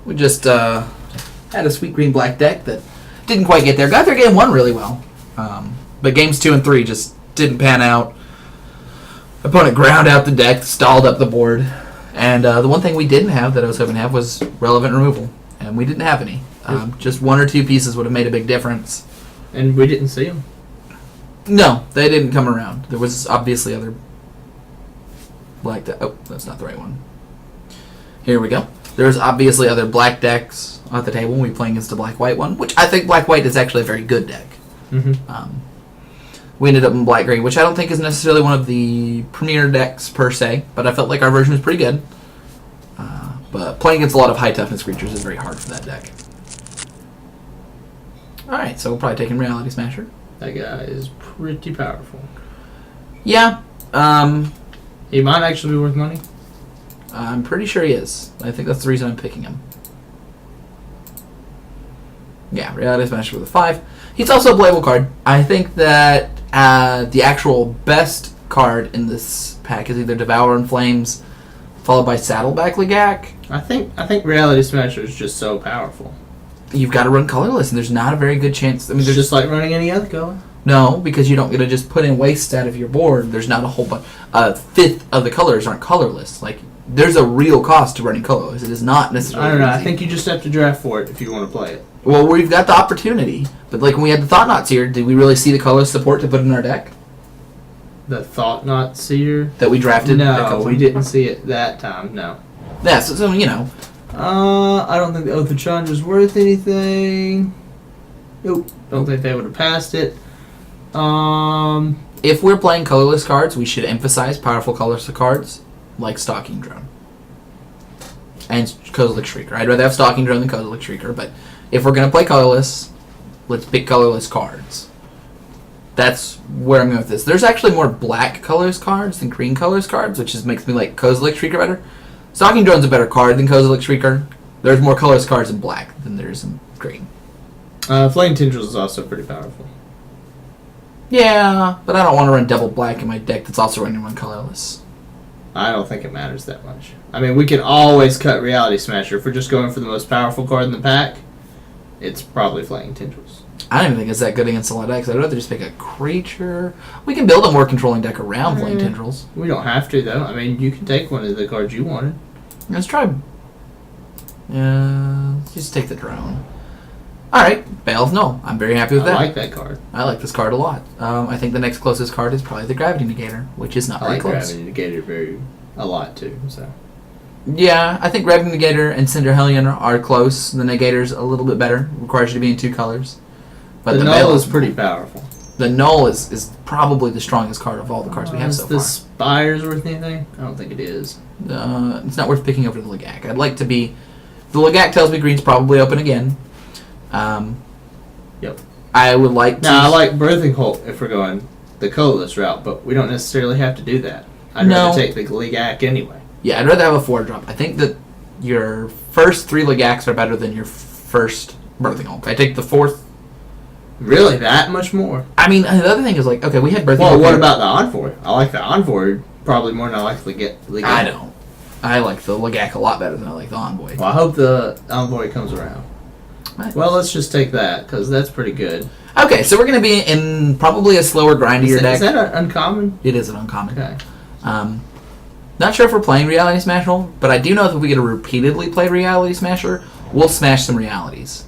We just had a sweet green-black deck that didn't quite get there. Got there game 1 really well. But games 2 and 3 just didn't pan out. Opponent ground out the deck, stalled up the board. And the one thing we didn't have that I was hoping to have was relevant removal. And we didn't have any. Just 1 or 2 pieces would have made a big difference. And we didn't see them? No, they didn't come around. There was obviously other black decks. Oh, that's not the right one. Here we go. There's obviously other black decks at the table when we playing against a black-white one, which I think black-white is actually a very good deck. Mm-hmm. We ended up in black-green, which I don't think is necessarily one of the premier decks per se, but I felt like our version was pretty good. But playing against a lot of high-toughness creatures is very hard for that deck. Alright, so we're probably taking Reality Smasher. That guy is pretty powerful. Yeah. He might actually be worth money. I'm pretty sure he is. I think that's the reason I'm picking him. Yeah, Reality Smasher with a 5. He's also a playable card. I think that the actual best card in this pack is either Devour in Flames, followed by Saddleback Legak. I think Reality Smasher is just so powerful. You've got to run colorless, and there's not a very good chance. I mean, It's just like running any other color. No, because you don't get to just put in waste out of your board. There's not a whole bunch. A fifth of the colors aren't colorless. Like, there's a real cost to running colorless. It is not necessarily. I don't know. easy. I think you just have to draft for it if you want to play it. Well, we've got the opportunity, but like when we had the Thought Knots here, did we really see the color support to put in our deck The Thought Knot Seer? that we drafted? No, we didn't see it that time. No. Yeah, so you know. I don't think the Oath of Chandra's worth anything. Nope. Don't think they would have passed it. If we're playing colorless cards, we should emphasize powerful colorless cards like Stalking Drone and Kozilek Shrieker. I'd rather have Stalking Drone than Kozilek Shrieker, but if we're going to play colorless, let's pick colorless cards. That's where I'm going with this. There's actually more black colors cards than green colors cards, which just makes me like Kozilek Shrieker better. Stalking Drone's a better card than Kozilek Shrieker. There's more colorless cards in black than there's in green. Flame Tendrils is also pretty powerful. Yeah, but I don't want to run double black in my deck that's also running one colorless. I don't think it matters that much. I mean, we can always cut Reality Smasher. If we're just going for the most powerful card in the pack, it's probably Flame Tendrils. I don't even think it's that good against a lot of decks. I'd rather just pick a creature. We can build a more controlling deck around Flame Tendrils. We don't have to, though. I mean, you can take one of the cards you wanted. Let's try... let's just take the drone. Alright, Bale's Null. I'm very happy with that. I like that card. I like this card a lot. I think the next closest card is probably the Gravity Negator, which is not I very like close. Gravity Negator a lot, too. So Yeah, I think Gravity Negator and Cinder Hellion are close. The Negator's a little bit better. Requires you to be in 2 colors. But the Null is pretty powerful. The Null is probably the strongest card of all the cards we have so far. Is the Spire's worth anything? I don't think it is. It's not worth picking over the Legak. I'd like to be... The Legak tells me green's probably open again. Yep. I would like to... Now, I like Birthing Holt if we're going the colorless route, but we don't necessarily have to do that. I'd rather take the Legak anyway. Yeah, I'd rather have a 4-drop. I think that your first 3 Legaks are better than your first Birthing Holt. I take the 4th... Really? That much more? I mean, the other thing is, like, okay, we had Birthing Holt... Well, what about the Envoy? I like the Envoy probably more than I like the Legak. I don't. I like the Legak a lot better than I like the Envoy. Well, I hope the Envoy comes around. Well, let's just take that, because that's pretty good. Okay, so we're going to be in probably a slower, grindier deck. Is that an uncommon? It is an uncommon. Okay. Not sure if we're playing Reality Smasher, but I do know that if we get to repeatedly play Reality Smasher, we'll smash some realities.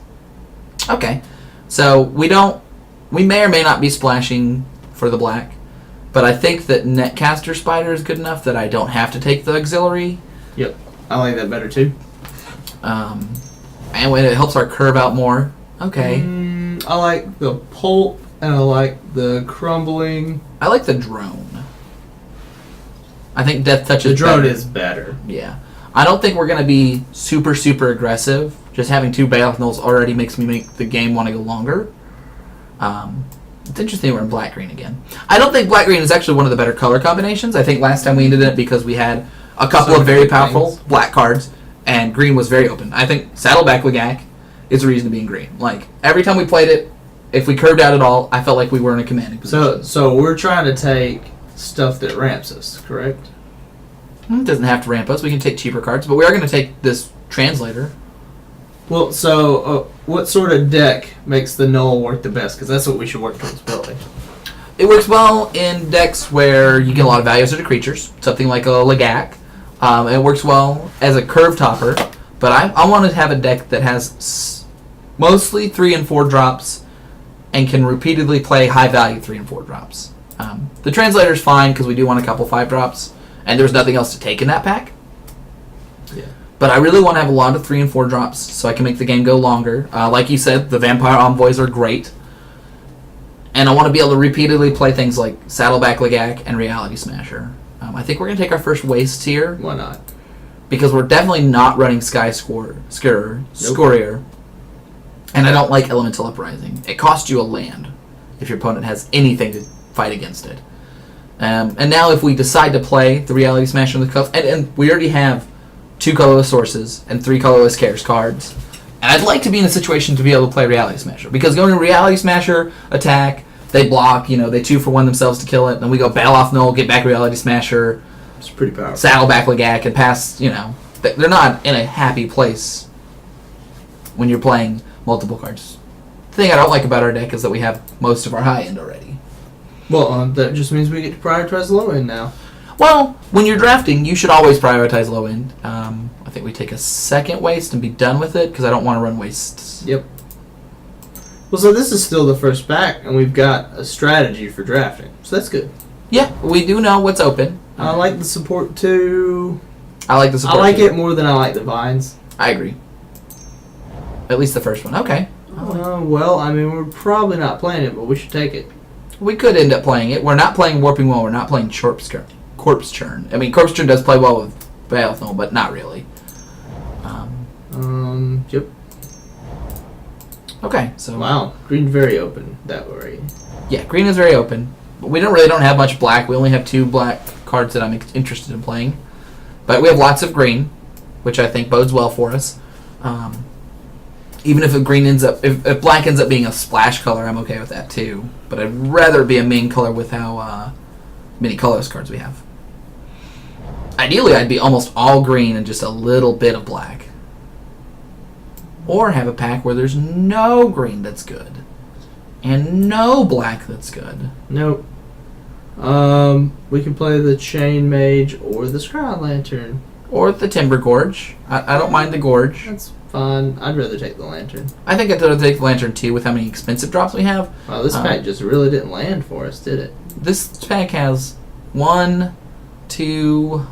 Okay, so we may or may not be splashing for the black, but I think that Netcaster Spider is good enough that I don't have to take the auxiliary. Yep, I like that better too. And when it helps our curve out more. Okay. I like the pulp, and I like the crumbling. I like the drone. I think Death Touch is The drone better. is better. Yeah. I don't think we're going to be super, super aggressive. Just having 2 Bale Nulls already makes me make the game want to go longer. It's interesting we're in black-green again. I don't think black-green is actually one of the better color combinations. I think last time we ended it because we had a couple of very powerful black cards, and green was very open. I think Saddleback Legak is a reason to be in green. Like, every time we played it, if we curved out at all, I felt like we were in a commanding position. So we're trying to take stuff that ramps us, correct? It doesn't have to ramp us. We can take cheaper cards, but we are going to take this Translator. Well, so what sort of deck makes the null work the best? Because that's what we should work towards building. It works well in decks where you get a lot of value to creatures, something like a Lagak. It works well as a curve topper, but I want to have a deck that has mostly 3 and 4 drops and can repeatedly play high value 3 and 4 drops. The translator's fine because we do want a couple 5 drops, and there's nothing else to take in that pack. Yeah. But I really want to have a lot of 3 and 4 drops so I can make the game go longer. Like you said, the Vampire Envoys are great. And I want to be able to repeatedly play things like Saddleback Lagak and Reality Smasher. I think we're going to take our first waste here. Why not? Because we're definitely not running Sky Scurrier. And I don't like Elemental Uprising. It costs you a land if your opponent has anything to fight against it. And now if we decide to play the Reality Smasher and the Cuff, and we already have 2 colorless sources and 3 colorless Cares cards. And I'd like to be in a situation to be able to play Reality Smasher. Because going to Reality Smasher, attack, they block, they 2-for-1 themselves to kill it, then we go Battle Off Null, get back Reality Smasher. It's pretty powerful. Saddleback Lagak, and pass, they're not in a happy place when you're playing multiple cards. The thing I don't like about our deck is that we have most of our high end already. Well, that just means we get to prioritize low end now. Well, when you're drafting, you should always prioritize low end. I think we take a second waste and be done with it because I don't want to run wastes. Yep. Well, so this is still the first pack, and we've got a strategy for drafting, so that's good. Yeah, we do know what's open. I like the support too. I like the support. I like it more than I like the vines. I agree. At least the first one. Okay. Well, I mean, we're probably not playing it, but we should take it. We could end up playing it. We're not playing Warping Well. We're not playing Corpse Churn. I mean, Corpse Churn does play well with Battle, but not really. Yep. Okay, so wow, green's very open that way. Yeah, green is very open. But we don't have much black. We only have 2 black cards that I'm interested in playing. But we have lots of green, which I think bodes well for us. Even if if black ends up being a splash color, I'm okay with that too. But I'd rather it be a main color with how many colorless cards we have. Ideally, I'd be almost all green and just a little bit of black. Or have a pack where there's no green that's good. And no black that's good. Nope. We can play the Chain Mage or the Scry Lantern. Or the Timber Gorge. I don't mind the Gorge. That's fine. I'd rather take the Lantern. I think I'd rather take the Lantern too with how many expensive drops we have. Wow, this pack just really didn't land for us, did it? This pack has 1, 2,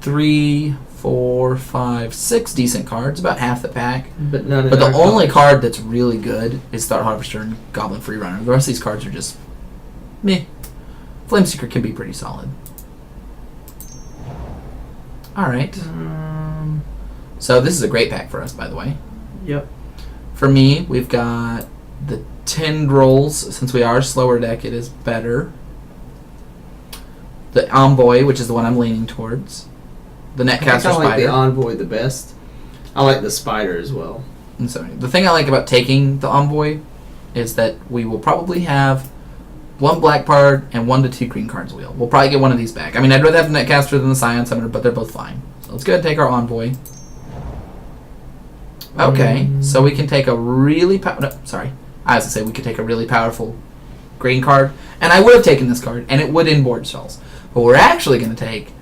3, 4, 5, 6 decent cards, about half the pack. But none. But the only card that's really good is Thought Harvester and Goblin Freerunner. The rest of these cards are just meh. Flameseeker can be pretty solid. All right. So this is a great pack for us, by the way. Yep. For me, we've got the Tendrils. Since we are a slower deck, it is better. The Envoy, which is the one I'm leaning towards. The Netcaster I like Spider. the Envoy the best. I like the Spider as well. I'm sorry. The thing I like about taking the Envoy is that we will probably have 1 black card and 1 to 2 green cards wheel. We'll probably get one of these back. I mean, I'd rather have the Netcaster than the Scion Summoner, but they're both fine. So let's go ahead and take our Envoy. Okay, so we can take a really I was going to say we could take a really powerful green card, and I would have taken this card, and it would end board stalls. What we're actually going to take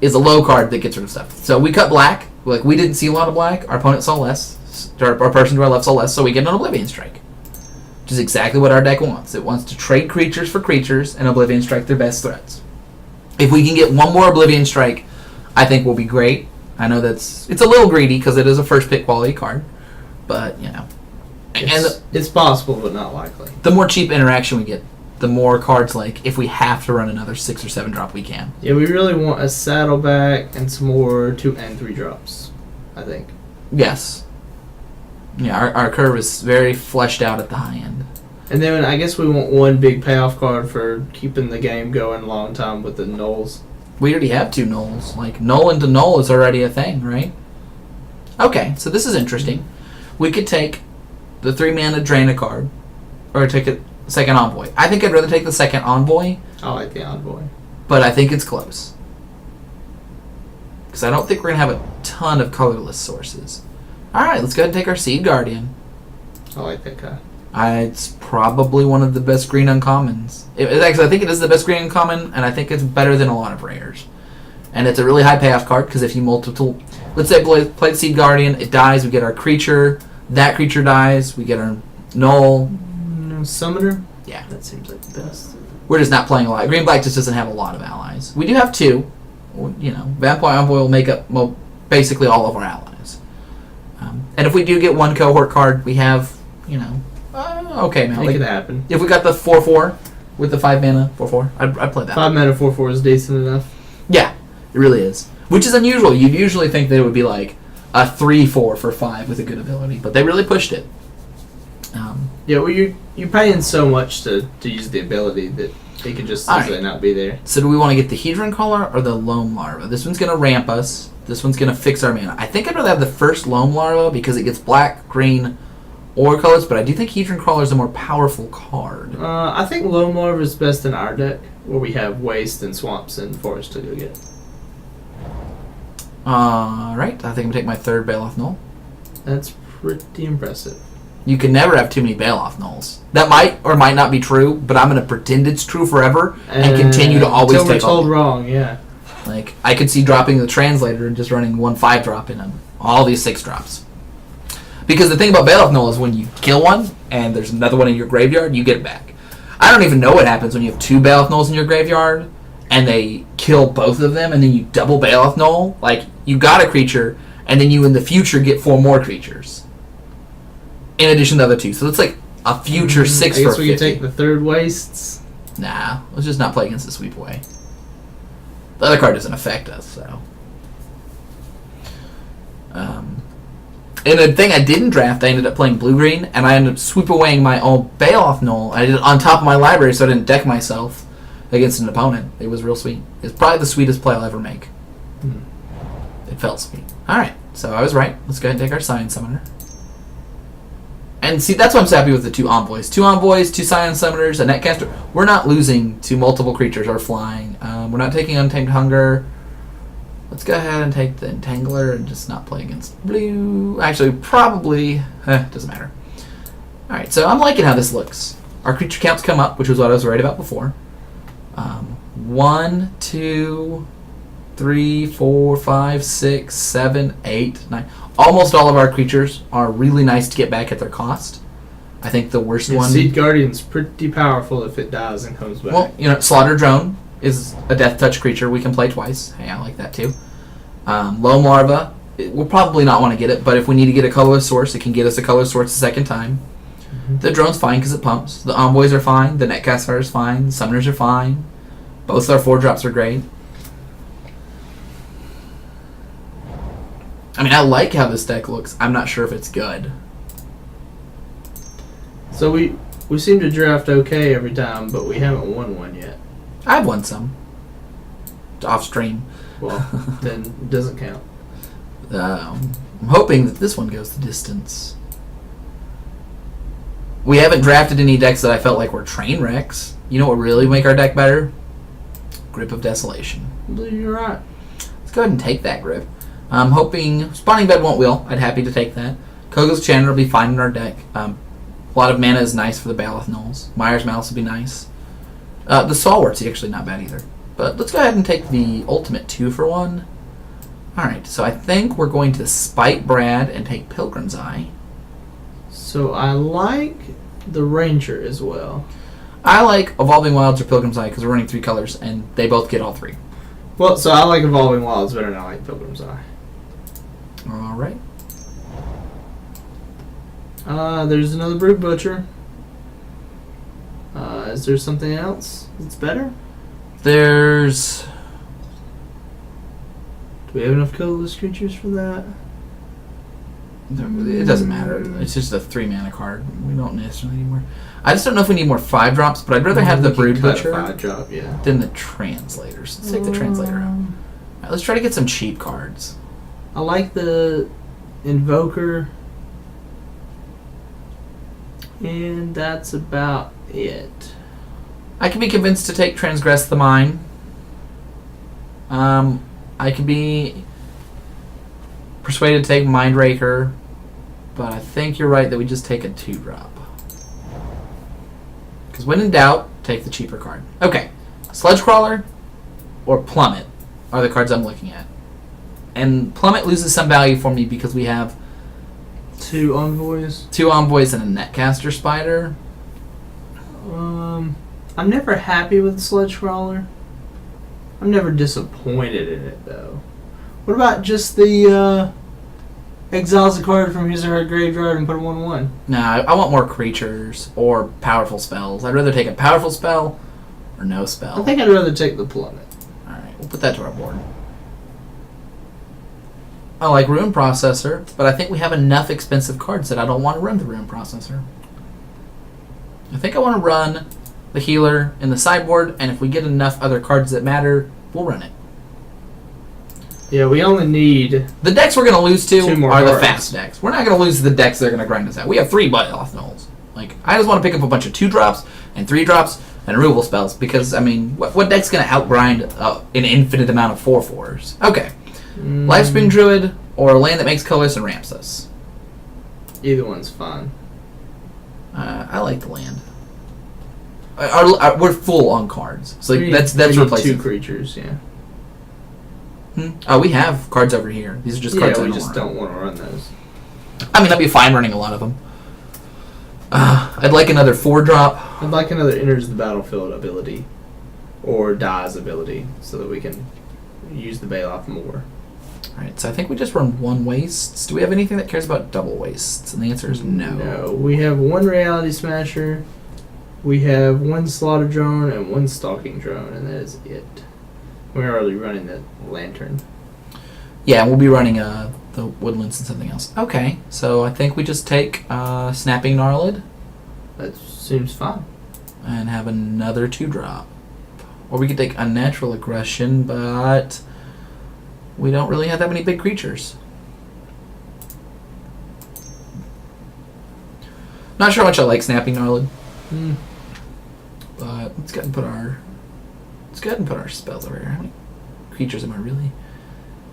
is a low card that gets rid of stuff. So we cut black. Like, we didn't see a lot of black. Our opponent saw less. Our person to our left saw less, so we get an Oblivion Strike. Which is exactly what our deck wants. It wants to trade creatures for creatures and Oblivion Strike their best threats. If we can get 1 more Oblivion Strike, I think we'll be great. I know it's a little greedy because it is a first pick quality card. But, It's possible, but not likely. The more cheap interaction we get, the more cards, like, if we have to run another 6 or 7 drop, we can. Yeah, we really want a Saddleback and some more 2 and 3 drops, I think. Yes. Yeah, our curve is very fleshed out at the high end. And then I guess we want 1 big payoff card for keeping the game going a long time with the nulls. We already have 2 nulls. Like, null into null is already a thing, right? Okay, so this is interesting. We could take the 3-mana Drain a card, or take a second Envoy. I think I'd rather take the second Envoy. I like the Envoy. But I think it's close. Because I don't think we're going to have a ton of colorless sources. Alright, let's go ahead and take our Seed Guardian. I like that guy. It's probably one of the best green uncommons. Actually, I think it is the best green uncommon, and I think it's better than a lot of rares. And it's a really high payoff card, because if you multiple... Let's say play the Seed Guardian, it dies, we get our creature. That creature dies, we get our Null. Summoner? Yeah. That seems like the best. We're just not playing a lot. Green-black just doesn't have a lot of allies. We do have 2. You know, Vampire Envoy will make up basically all of our allies. And if we do get 1 cohort card, we have, you know... okay, man. Make it happen. If we got the 4/4 with the 5 mana 4/4, I'd play that. 5 mana 4/4 is decent enough. Yeah, it really is. Which is unusual. You'd usually think that it would be like a 3/4 for 5 with a good ability, but they really pushed it. Yeah, well, you're paying so much to use the ability that it could just easily not be there. So do we want to get the Hedron Caller or the Loam Larva? This one's going to ramp us. This one's going to fix our mana. I think I'd rather have the first Loam Larva because it gets black, green, or colors, but I do think Hedron Crawler is a more powerful card. I think Loam Larva is best in our deck, where we have Waste and Swamps and Forest to go get. Alright, I think I'm going to take my 3rd Baloth Null. That's pretty impressive. You can never have too many Baloth Nulls. That might or might not be true, but I'm going to pretend it's true forever and continue to always until take we're told wrong, yeah. Like, I could see dropping the Translator and just running 1 5-drop in them. All these 6-drops. Because the thing about Baloth Null is when you kill one and there's another one in your graveyard, you get it back. I don't even know what happens when you have 2 Baloth Nulls in your graveyard and they kill both of them and then you double Baloth Null. Like, you got a creature and then you in the future get 4 more creatures. In addition to the other 2. So it's like a future 6 I for guess we 50. could take the 3rd Wastes. Nah, let's just not play against the Sweep Away. The other card doesn't affect us, so... And the thing I didn't draft, I ended up playing blue-green, and I ended up sweep-awaying my own Baloth Null. I did it on top of my library, so I didn't deck myself against an opponent. It was real sweet. It's probably the sweetest play I'll ever make. It felt sweet. Alright, so I was right. Let's go ahead and take our Scion Summoner. And see, that's why I'm so happy with the 2 Envoys. 2 Envoys, 2 Scion Summoners, a Netcaster. We're not losing to multiple creatures or flying. We're not taking Untamed Hunger. Let's go ahead and take the Entangler and just not play against blue. Actually, probably... doesn't matter. Alright, so I'm liking how this looks. Our creature counts come up, which was what I was worried about before. 1, 2, 3, 4, 5, 6, 7, 8, 9. Almost all of our creatures are really nice to get back at their cost. I think the worst one... Seed Guardian's pretty powerful if it dies and comes back. Well, you know, Slaughter Drone is a death touch creature we can play twice. Hey, I like that too. Loam Larva, we'll probably not want to get it, but if we need to get a colorless source, it can get us a colorless source the second time. The drone's fine because it pumps. The Envoys are fine. The Netcaster is fine. The Summoners are fine. Both our 4-drops are great. I mean, I like how this deck looks. I'm not sure if it's good. So we seem to draft okay every time, but we haven't won one yet. I've won some. Off stream. Well, then it doesn't count. I'm hoping that this one goes the distance. We haven't drafted any decks that I felt like were train wrecks. You know what would really make our deck better? Grip of Desolation. You're right. Let's go ahead and take that grip. I'm hoping Spawning Bed won't wheel. I'd happy to take that. Kogo's Chandler will be fine in our deck. A lot of mana is nice for the Baloth Nulls. Myers Mouse will be nice. The Stalwart's actually not bad either. But let's go ahead and take the ultimate 2-for-1. Alright, so I think we're going to Spite Brad and take Pilgrim's Eye. So I like the Ranger as well. I like Evolving Wilds or Pilgrim's Eye because we're running 3 colors and they both get all 3. Well, so I like Evolving Wilds better than I like Pilgrim's Eye. Alright. There's another Brood Butcher. Is there something else that's better? There's... Do we have enough colorless creatures for that? It doesn't matter. It's just a 3-mana card. We don't necessarily need more. I just don't know if we need more 5-drops, but I'd rather have the Brood Butcher 5-drop, yeah, than the Translators. Let's take the Translator out. Alright, let's try to get some cheap cards. I like the Invoker. And that's about it. I can be convinced to take Transgress the Mine. I could be persuaded to take Mindraker. But I think you're right that we just take a 2-drop. Because when in doubt, take the cheaper card. Okay. Sludge Crawler or Plummet are the cards I'm looking at. And Plummet loses some value for me because we have 2 Envoys. 2 Envoys and a Netcaster Spider. I'm never happy with Sludge Crawler. I'm never disappointed in it, though. What about just the exiles a card from his or her graveyard and put a 1/1? Nah, I want more creatures or powerful spells. I'd rather take a powerful spell or no spell. I think I'd rather take the Plummet. Alright, we'll put that to our board. I like Rune Processor, but I think we have enough expensive cards that I don't want to run the Rune Processor. I think I want to run the Healer in the sideboard, and if we get enough other cards that matter, we'll run it. Yeah, we only need... The decks we're going to lose to 2 more are the cards. fast decks. We're not going to lose to the decks that are going to grind us out. We have 3 Bioth Knolls. Like, I just want to pick up a bunch of 2-drops and 3-drops and removal spells because, I mean, what deck's going to outgrind an infinite amount of 4/4s? Okay. Lifespring Druid or a land that makes colors and ramps us. Either one's fine. I like the land. We're full on cards, so that's We need replacing 2 creatures, yeah. Oh, we have cards over here. These are just cards. We just don't want to run those. I mean, I'd be fine running a lot of them. I'd like another 4-drop. I'd like another enters the battlefield ability, or dies ability, so that we can use the Bailoff more. Alright, so I think we just run 1 wastes. Do we have anything that cares about double wastes? And the answer is no. No, we have 1 Reality Smasher, we have 1 Slaughter Drone, and 1 Stalking Drone, and that is it. We're already running the Lantern. Yeah, we'll be running the Woodlands and something else. Okay, so I think we just take Snapping Gnarlid That seems fine. and have another 2-drop. Or we could take Unnatural Aggression, but we don't really have that many big creatures. Not sure how much I like Snapping Gnarlid. But let's go ahead and put our spells over here. How many creatures am I really?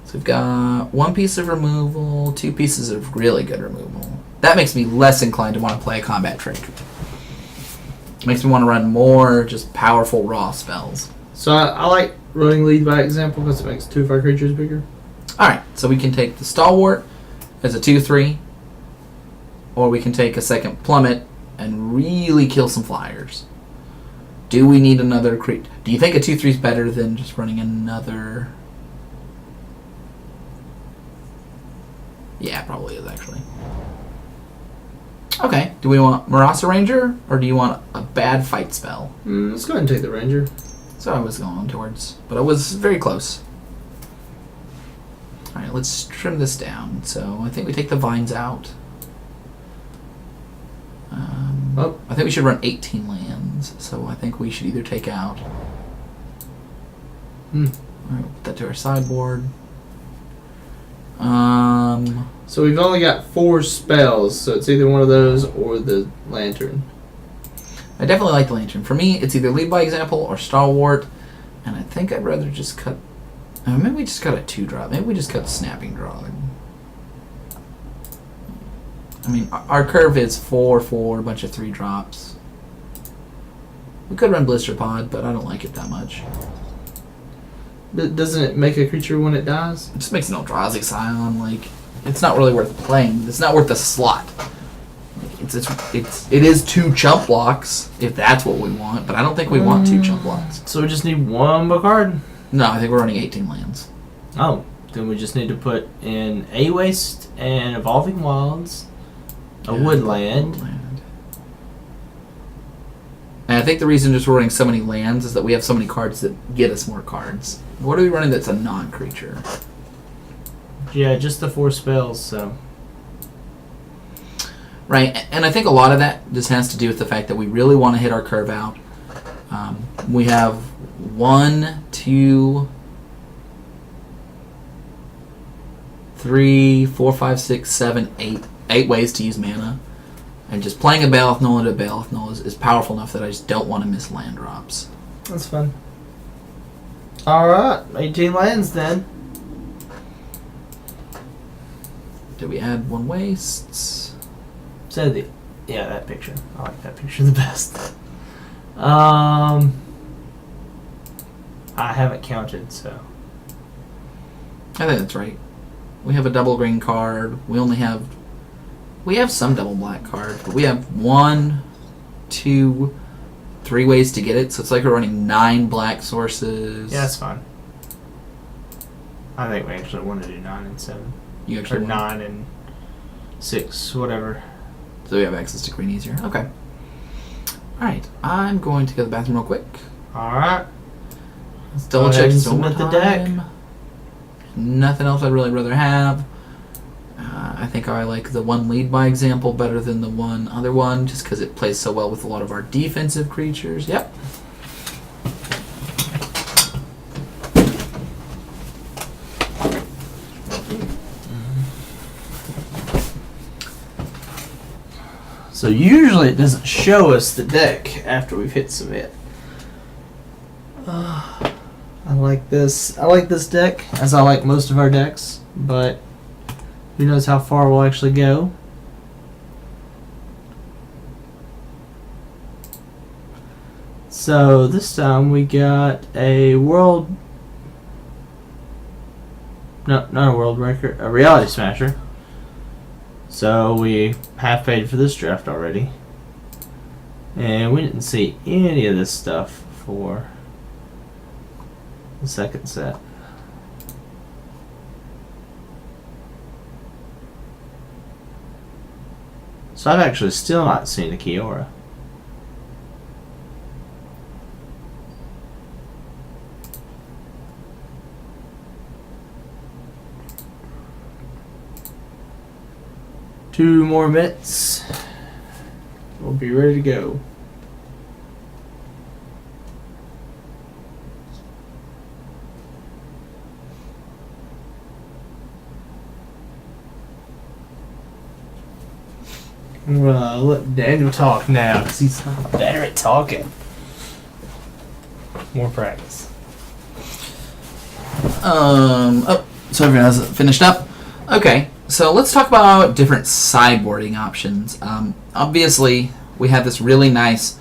So we've got 1 piece of removal, 2 pieces of really good removal. That makes me less inclined to want to play a combat trick. Makes me want to run more just powerful raw spells. So I like running Lead by Example because it makes 2 of our creatures bigger. Alright, so we can take the Stalwart as a 2/3, or we can take a second Plummet and really kill some flyers. Do we need another creature? Do you think a 2/3 is better than just running another? Yeah, it probably is actually. Okay, do we want Marasa Ranger, or do you want a bad fight spell? Let's go ahead and take the Ranger. That's what I was going towards, but I was very close. Alright, let's trim this down. So I think we take the vines out. I think we should run 18 lands, so I think we should either take out... Alright, we'll put that to our sideboard. So we've only got 4 spells, so it's either one of those or the Lantern. I definitely like the Lantern. For me, it's either Lead by Example or Stalwart, and I think I'd rather just cut... maybe we just cut a 2-drop. Maybe we just cut Snapping Drawing. I mean, our curve is 4/4, a bunch of 3-drops. We could run Blister Pod, but I don't like it that much. Doesn't it make a creature when it dies? It just makes an Eldrazi Scion. Like, it's not really worth playing. It's not worth the slot. It is 2 chump blocks if that's what we want, but I don't think we want 2 chump blocks. So we just need 1 more card. No, I think we're running 18 lands. Oh, then we just need to put in a Waste and Evolving Wilds, a Woodland. And I think the reason just we're running so many lands is that we have so many cards that get us more cards. What are we running that's a non-creature? Yeah, just the 4 spells, so... Right, and I think a lot of that just has to do with the fact that we really want to hit our curve out. We have 1, 2, 3, 4, 5, 6, 7, 8 ways to use mana. And just playing a Baloth Null into a Baloth Null is powerful enough that I just don't want to miss land drops. That's fun. Alright, 18 lands then. Did we add one waste? So yeah, that picture. I like that picture the best. I haven't counted, so. I think that's right. We have a double green card. We have some double black cards, but we have 1, 2, 3 ways to get it. So it's like we're running 9 black sources. Yeah, that's fine. I think we actually want to do 9 and 7. You actually or 9 and 6, whatever. So we have access to green easier. Okay. Alright, I'm going to go to the bathroom real quick. Alright. Let's double check and this one more submit the deck. time. Nothing else I'd really rather have. I think I like the one lead by example better than the one other one, just because it plays so well with a lot of our defensive creatures. Yep. So usually it doesn't show us the deck after we've hit submit. I like this. I like this deck, as I like most of our decks, but who knows how far we'll actually go. So this time we got a world... No, not a world record. A reality smasher. So we half paid for this draft already. And we didn't see any of this stuff for the second set. So I've actually still not seen the Kiora. Two more minutes. We'll be ready to go. I'm gonna let Daniel talk now because he's better at talking. More practice. Oh, so everyone has it finished up? Okay, so let's talk about different sideboarding options. Obviously, we have this really nice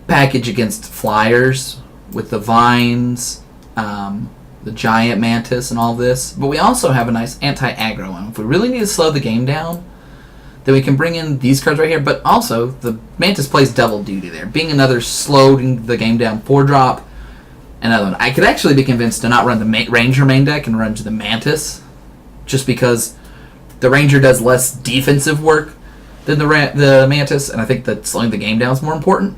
package against flyers with the vines, the giant mantis, and all this. But we also have a nice anti-aggro one. If we really need to slow the game down, then we can bring in these cards right here. But also, the mantis plays double duty there, being another slowing the game down 4-drop. Another one. I could actually be convinced to not run the Ranger main deck and run to the Mantis, just because the Ranger does less defensive work than the Mantis, and I think that slowing the game down is more important.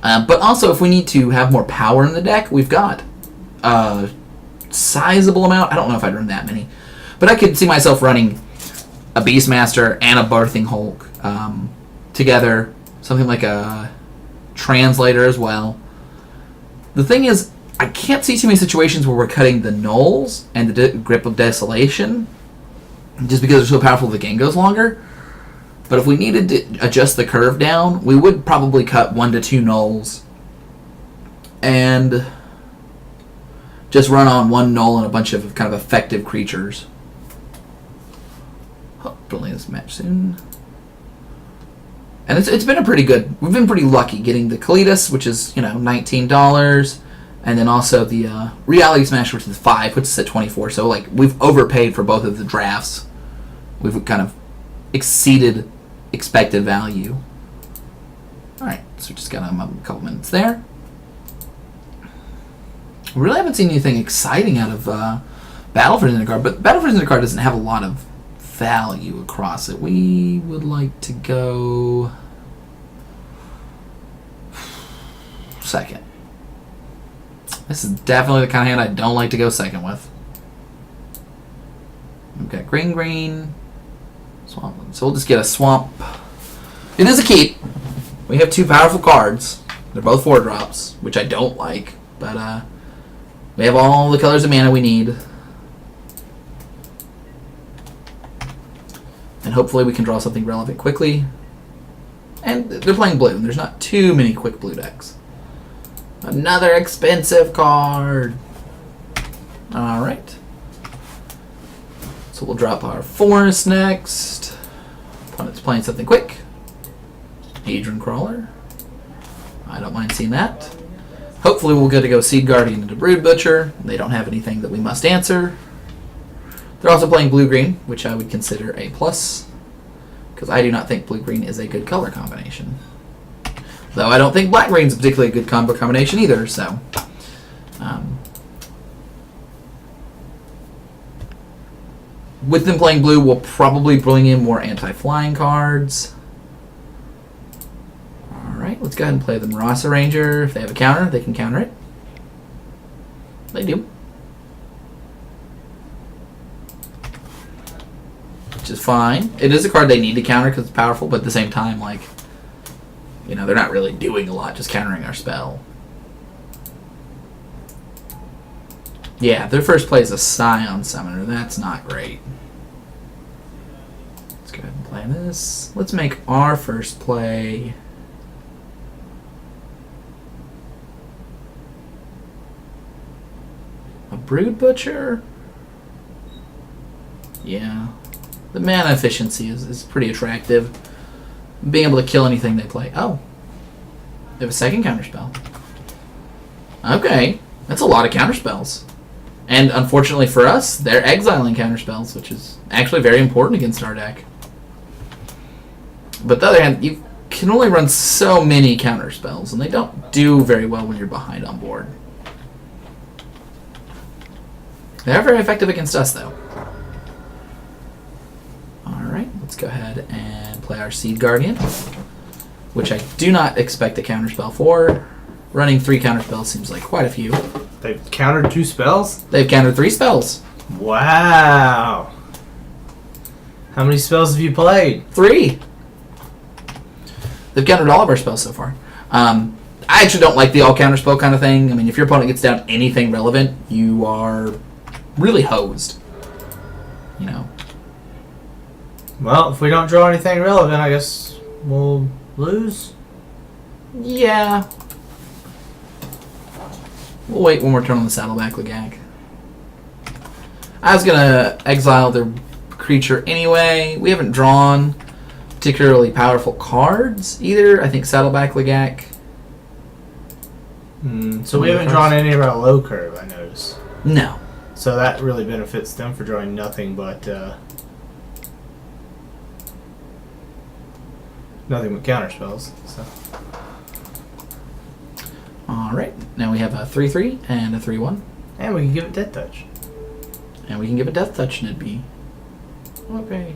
But also, if we need to have more power in the deck, we've got a sizable amount. I don't know if I'd run that many, but I could see myself running a Beastmaster and a Birthing Hulk together, something like a Translator as well. The thing is, I can't see too many situations where we're cutting the Nulls and the Grip of Desolation, just because they're so powerful the game goes longer. But if we needed to adjust the curve down, we would probably cut 1 to 2 Nulls and just run on 1 Null and a bunch of kind of effective creatures. Hopefully this match soon. And it's been a pretty good... We've been pretty lucky getting the Kalitas, which is, $19, and then also the Reality Smash, which is $5, puts us at $24. So, we've overpaid for both of the drafts. We've kind of exceeded expected value. Alright, so we just got a couple minutes there. We really haven't seen anything exciting out of Battle for Zendikar, but Battle for Zendikar doesn't have a lot of value across it. We would like to go second. This is definitely the kind of hand I don't like to go second with. We've got green, swamp. So we'll just get a swamp. It is a keep. We have 2 powerful cards. They're both 4-drops, which I don't like, but we have all the colors of mana we need. And hopefully we can draw something relevant quickly. And they're playing blue, and there's not too many quick blue decks. Another expensive card. Alright. So So we'll drop our forest next. Opponent's playing something quick. Hadron Crawler. I don't mind seeing that. Hopefully we'll get to go Seed Guardian into Brood Butcher. They don't have anything that we must answer. They're also playing blue-green, which I would consider a plus, because I do not think blue-green is a good color combination. Though I don't think black-green is a particularly good combo combination either, so... with them playing blue, we'll probably bring in more anti-flying cards. Alright, let's go ahead and play the Marasa Ranger. If they have a counter, they can counter it. They do. Which is fine. It is a card they need to counter because it's powerful, but at the same time, like, you know, they're not really doing a lot, just countering our spell. Yeah, their first play is a Scion Summoner. That's not great. Let's go ahead and play this. Let's make our first play... a Brood Butcher? Yeah. The mana efficiency is pretty attractive. Being able to kill anything they play. Oh. They have a second counterspell. Okay. That's a lot of counterspells. And unfortunately for us, they're exiling counterspells, which is actually very important against our deck. But on the other hand, you can only run so many counterspells, and they don't do very well when you're behind on board. They are very effective against us, though. Alright, let's go ahead and play our Seed Guardian, which I do not expect a counterspell for. Running 3 counterspells seems like quite a few. They've countered 2 spells? They've countered 3 spells. Wow. How many spells have you played? 3. They've countered all of our spells so far. I actually don't like the all counterspell kind of thing. I mean, if your opponent gets down anything relevant, you are really hosed. You know. Well, if we don't draw anything relevant, I guess we'll lose. Yeah. We'll wait one more turn on the Saddleback Legag. I was going to exile their creature anyway. We haven't drawn particularly powerful cards either. I think Saddleback Legag. So we haven't drawn any of our low curve, I notice. No. So that really benefits them for drawing nothing but nothing but counter spells. So. Alright, now we have a 3-3 and a 3-1. And we can give it Death Touch. And we can give it Death Touch and it'd be okay.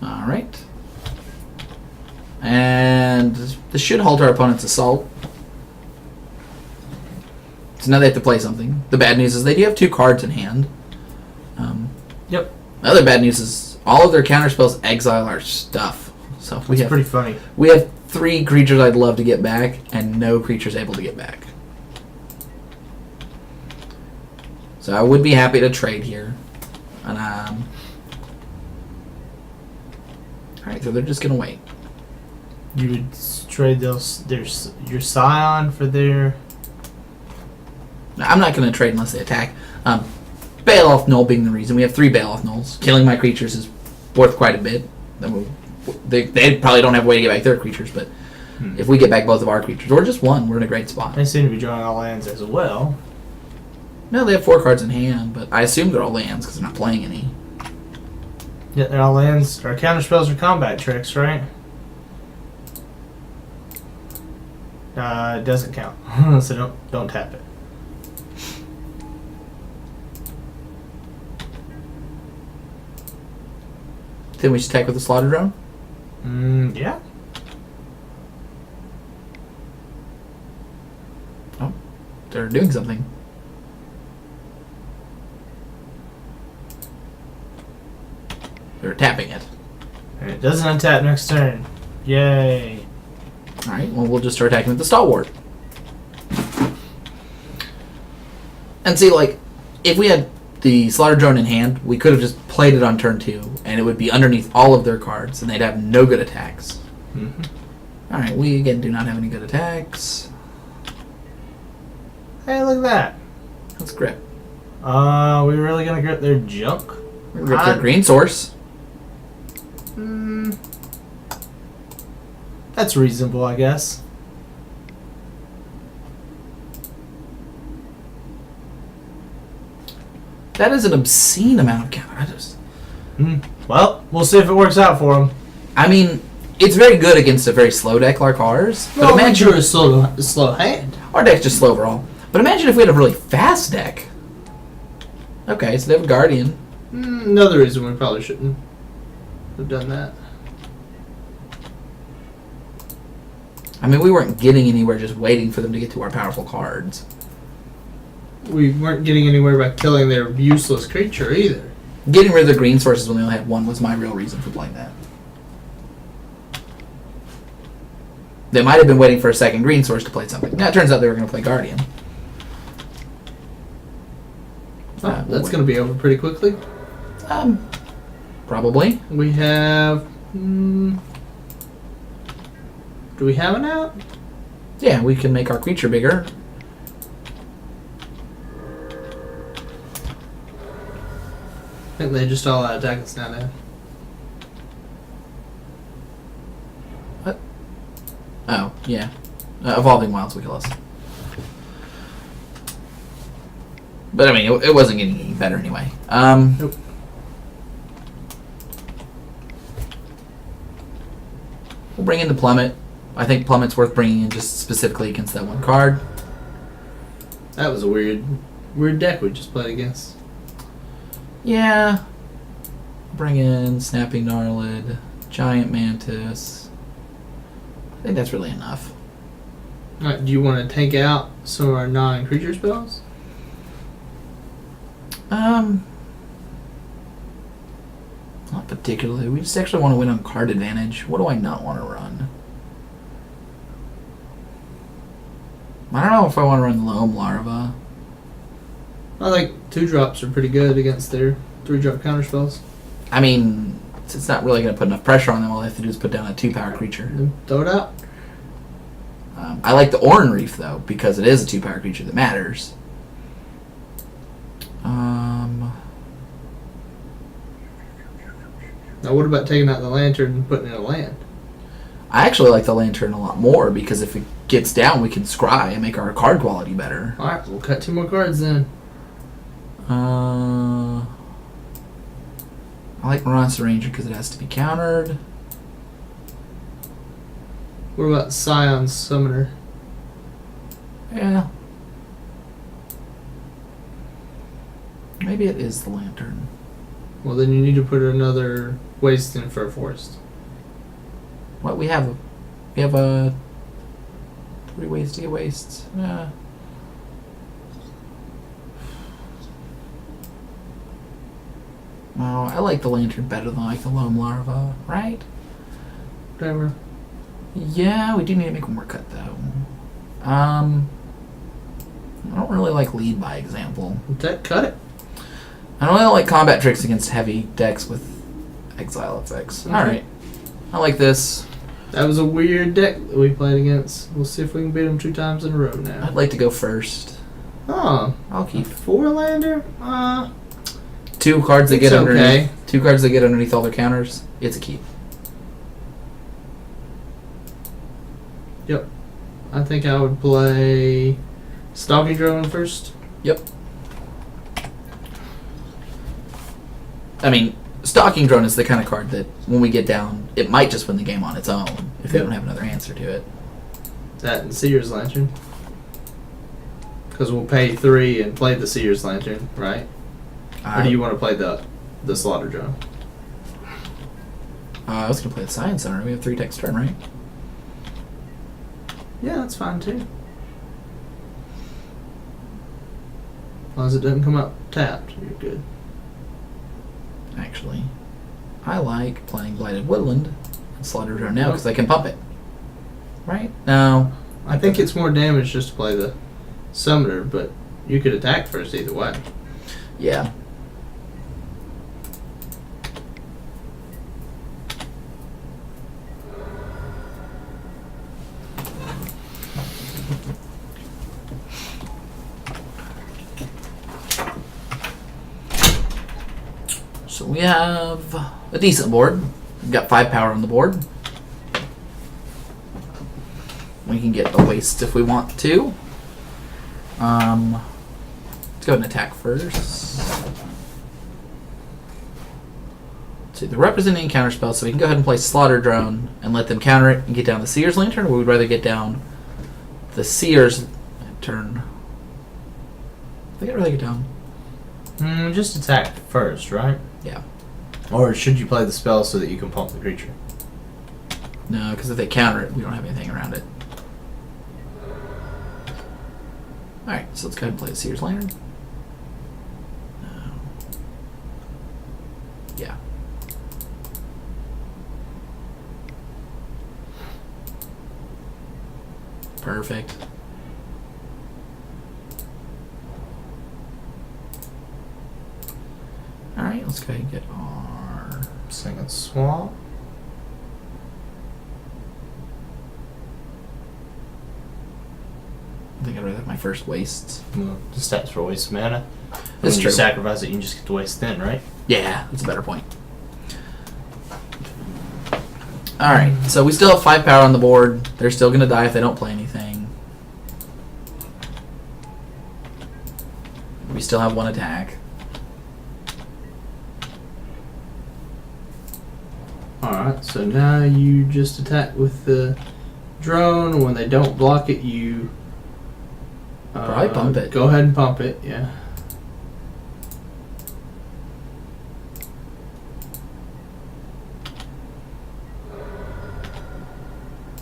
Alright. And this should halt our opponent's assault. So now they have to play something. The bad news is they do have 2 cards in hand. Yep. The other bad news is all of their counterspells exile our stuff. So That's pretty funny. We have 3 creatures I'd love to get back, and no creatures able to get back. So I would be happy to trade here. And alright, so they're just gonna wait. You would trade your Scion for their... I'm not going to trade unless they attack. Bailoff Null being the reason. We have 3 Bailoff Nulls. Killing my creatures is worth quite a bit. They probably don't have a way to get back their creatures, but if we get back both of our creatures, or just one, we're in a great spot. They seem to be drawing all lands as well. No, they have 4 cards in hand, but I assume they're all lands because they're not playing any. Yeah, they're all lands. Our counter spells are combat tricks, right? It doesn't count, so don't tap it. Then we should attack with the Slaughter Drone? Yeah. Oh, they're doing something. They're tapping it. And it doesn't untap next turn. Yay. Alright, well, we'll just start attacking with the Stalwart. And see, like, if we had the Slaughter Drone in hand, we could have just played it on turn 2, and it would be underneath all of their cards, and they'd have no good attacks. Alright, we again do not have any good attacks. Hey, look at that. Let's grip. We really gonna get their junk? We're gonna get their green source. That's reasonable, I guess. That is an obscene amount of counters. Well, we'll see if it works out for them. I mean, it's very good against a very slow deck like ours. But imagine you're a slow hand. our deck's just slow overall. But imagine if we had a really fast deck. Okay, so they have a Guardian. Another reason we probably shouldn't have done that. I mean, we weren't getting anywhere just waiting for them to get to our powerful cards. We weren't getting anywhere by killing their useless creature either. Getting rid of the green sources when they only had one was my real reason for playing that. They might have been waiting for a second green source to play something. Now it turns out they were going to play Guardian. That's going to be over pretty quickly. Probably. We have... do we have an out? Yeah, we can make our creature bigger. I think they just all attack us now. What? Oh, yeah. Evolving Wilds will kill us. But I mean, it wasn't getting any better anyway. Nope. We'll bring in the Plummet. I think Plummet's worth bringing in just specifically against that one card. That was a weird deck we just played against. Yeah. Bring in Snapping Gnarlid, Giant Mantis. I think that's really enough. Alright, do you want to take out some of our non-creature spells? Not particularly. We just actually want to win on card advantage. What do I not want to run? I don't know if I want to run Loam Larva. I think 2-drops are pretty good against their 3-drop counter spells. I mean, it's not really going to put enough pressure on them. All they have to do is put down a 2-power creature. And throw it out. I like the Oran Reef, though, because it is a 2-power creature that matters. Now, what about taking out the lantern and putting in a land? I actually like the Lantern a lot more because if it gets down, we can scry and make our card quality better. Alright, we'll cut 2 more cards then. I like Monster Ranger because it has to be countered. What about Scion's Summoner? Yeah. Maybe it is the Lantern. Well, then you need to put another waste in for a forest. What we have? We have 3 ways to get wastes. Yeah. Oh, I like the Lantern better than I like the Loam Larva, right? Whatever. Yeah, we do need to make one more cut though. I don't really like Lead by Example. Cut it. I don't really like combat tricks against heavy decks with exile effects. Okay. Alright. I like this. That was a weird deck that we played against. We'll see if we can beat them 2 times in a row now. I'd like to go first. Oh. I'll keep 4-lander? 2 cards that It's get underneath. okay. 2 cards that get underneath all their counters. It's a keep. Yep. I think I would play Stalking Drone first. Yep. I mean, Stalking Drone is the kind of card that when we get down, it might just win the game on its own if they don't have another answer to it. That and Seer's Lantern. Because we'll pay 3 and play the Seer's Lantern, right? Or do you want to play the Slaughter Drone? I was going to play the Science Center. We have 3 text turn, right? Yeah, that's fine too. As long as it doesn't come up tapped, you're good. Actually, I like playing Blighted Woodland and Slaughter Drone now because I can pump it. Right? No. I think it's more damage just to play the Summoner, but you could attack first either way. Yeah. So we have a decent board. We've got 5 power on the board. We can get the waste if we want to. Let's go ahead and attack first. Let's see, they're representing counter spells, so we can go ahead and play Slaughter Drone and let them counter it and get down the Seer's Lantern, or we would rather get down the Seer's Lantern. I think I'd rather get down. Just attack first, right? Yeah. Or should you play the spell so that you can pump the creature? No, because if they counter it, we don't have anything around it. Alright, so let's go ahead and play the Seer's Lantern. No. Yeah. Perfect. Alright, let's go ahead and get our Second swamp. I think I'd rather have my first wastes. Well, just stats for waste mana. That's When true. you sacrifice it, you can just get to waste then, right? Yeah, that's a better point. Alright, so we still have 5 power on the board. They're still going to die if they don't play anything. We still have 1 attack. Alright, so now you just attack with the drone. When they don't block it, you Probably pump it. Go ahead and pump it, yeah.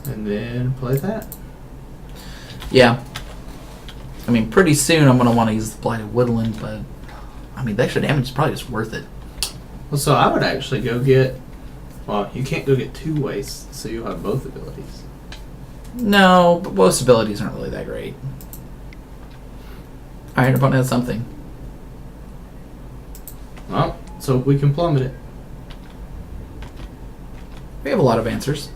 And then play that. Yeah. I mean, pretty soon I'm going to want to use the Blighted Woodland, but I mean, the extra damage is probably just worth it. Well, so I would actually go get... Well, you can't go get 2 wastes, so you'll have both abilities. No, but most abilities aren't really that great. Alright, opponent has something. Well, so we can plummet it. We have a lot of answers.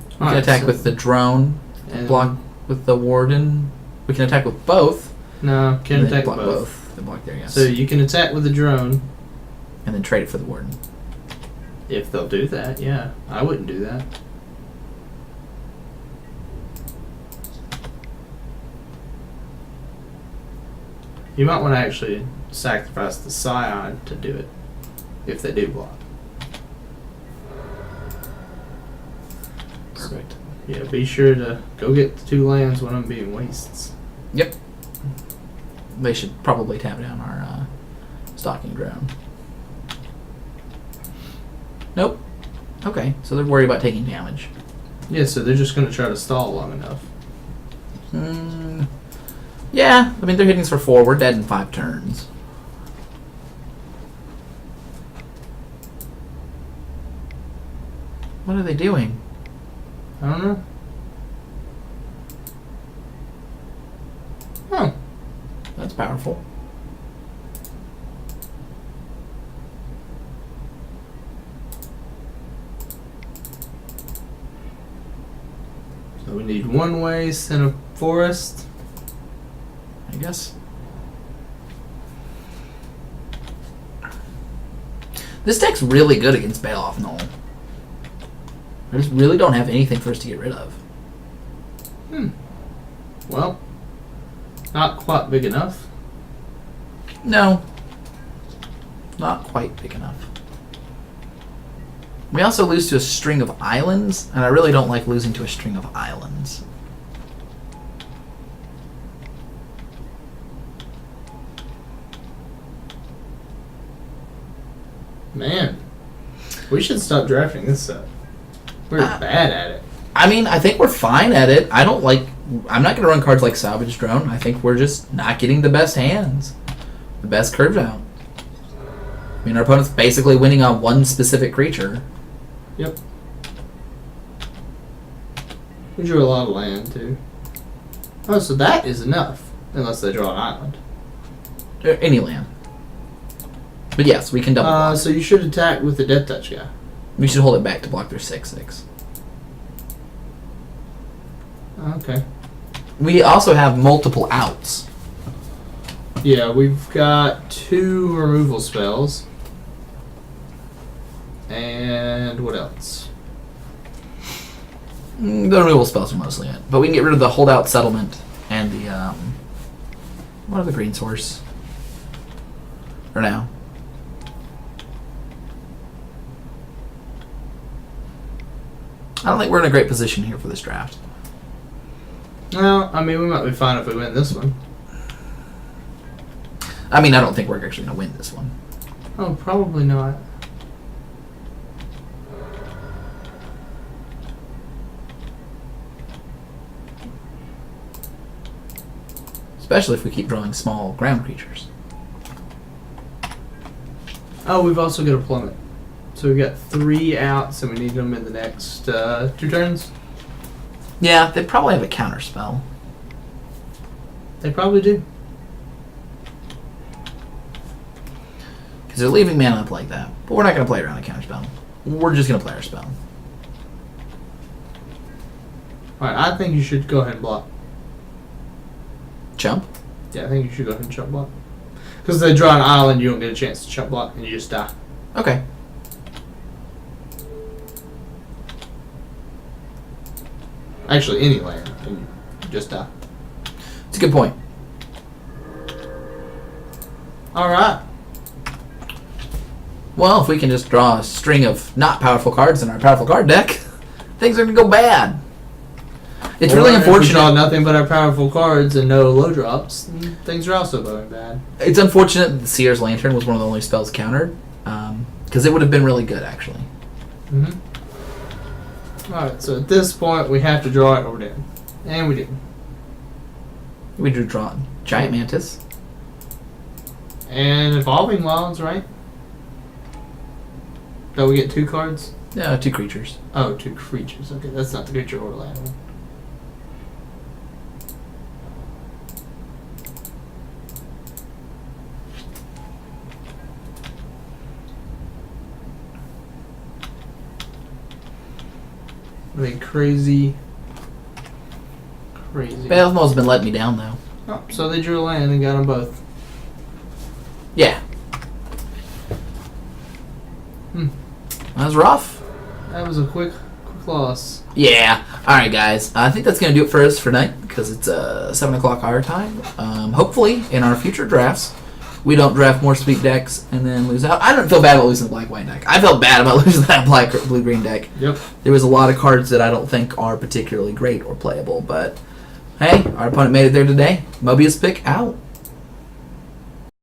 We can Alright, attack so- with the drone, and- block with the warden. We can attack with both. No, can't and then attack with block both. They block there, yes. So you can attack with the drone. And then trade it for the warden. If they'll do that, yeah. I wouldn't do that. You might want to actually sacrifice the Scion to do it, if they do block. Perfect. Yeah, be sure to go get the 2 lands when I'm being wastes. Yep. They should probably tap down our Stalking Drone. Nope. Okay, so they're worried about taking damage. Yeah, so they're just going to try to stall long enough. Yeah, I mean, they're hitting us for 4. We're dead in 5 turns. What are they doing? I don't know. Oh. That's powerful. So we need 1 waste and a forest. I guess. This deck's really good against Bailoff Null. I just really don't have anything for us to get rid of. Well, not quite big enough. No. Not quite big enough. We also lose to a string of islands, and I really don't like losing to a string of islands. Man, we should stop drafting this set. We're bad at it. I mean, I think we're fine at it. I'm not going to run cards like Salvage Drone. I think we're just not getting the best hands. The best curves out. I mean, our opponent's basically winning on one specific creature. Yep. We drew a lot of land, too. Oh, so that is enough. Unless they draw an island. Any land. But yes, we can double block. So you should attack with the Death Touch guy. We should hold it back to block their 6/6. Okay. We also have multiple outs. Yeah, we've got 2 removal spells. And what else? The removal spells are mostly it. But we can get rid of the holdout settlement and the, what are the green source? For now. I don't think we're in a great position here for this draft. Well, I mean, we might be fine if we win this one. I mean, I don't think we're actually going to win this one. Oh, probably not. Especially if we keep drawing small ground creatures. Oh, we've also got a plummet. So we've got 3 outs, and we need them in the next 2 turns. Yeah, they probably have a counter spell. They probably do. Because they're leaving mana up like that. But we're not going to play around a counter spell. We're just going to play our spell. Alright, I think you should go ahead and block. Chump? Yeah, I think you should go ahead and chump block. Because if they draw an island, you don't get a chance to chump block, and you just die. Okay. Actually, any land, and you just die. It's a good point. Alright. Well, if we can just draw a string of not powerful cards in our powerful card deck, things are going to go bad. It's really unfortunate. If we draw nothing but our powerful cards and no low drops, then things are also going bad. It's unfortunate that the Seer's Lantern was one of the only spells countered, because it would have been really good, actually. Alright, so at this point, we have to draw it or we're dead. And we didn't. We drew Giant Mantis. And Evolving Wilds, right? Don't we get 2 cards? No, 2 creatures. Oh, 2 creatures. Okay, that's not the creature or land one. Really crazy. Belmo's been letting me down, though. Oh, so they drew a land and got them both. Yeah. That was rough. That was a quick loss. Yeah. Alright, guys. I think that's going to do it for us for tonight, because it's 7 o'clock our time. Hopefully, in our future drafts, we don't draft more sweet decks and then lose out. I don't feel bad about losing the black-white deck. I felt bad about losing that blue-green deck. Yep. There was a lot of cards that I don't think are particularly great or playable, but hey, our opponent made it there today. Mobius pick out.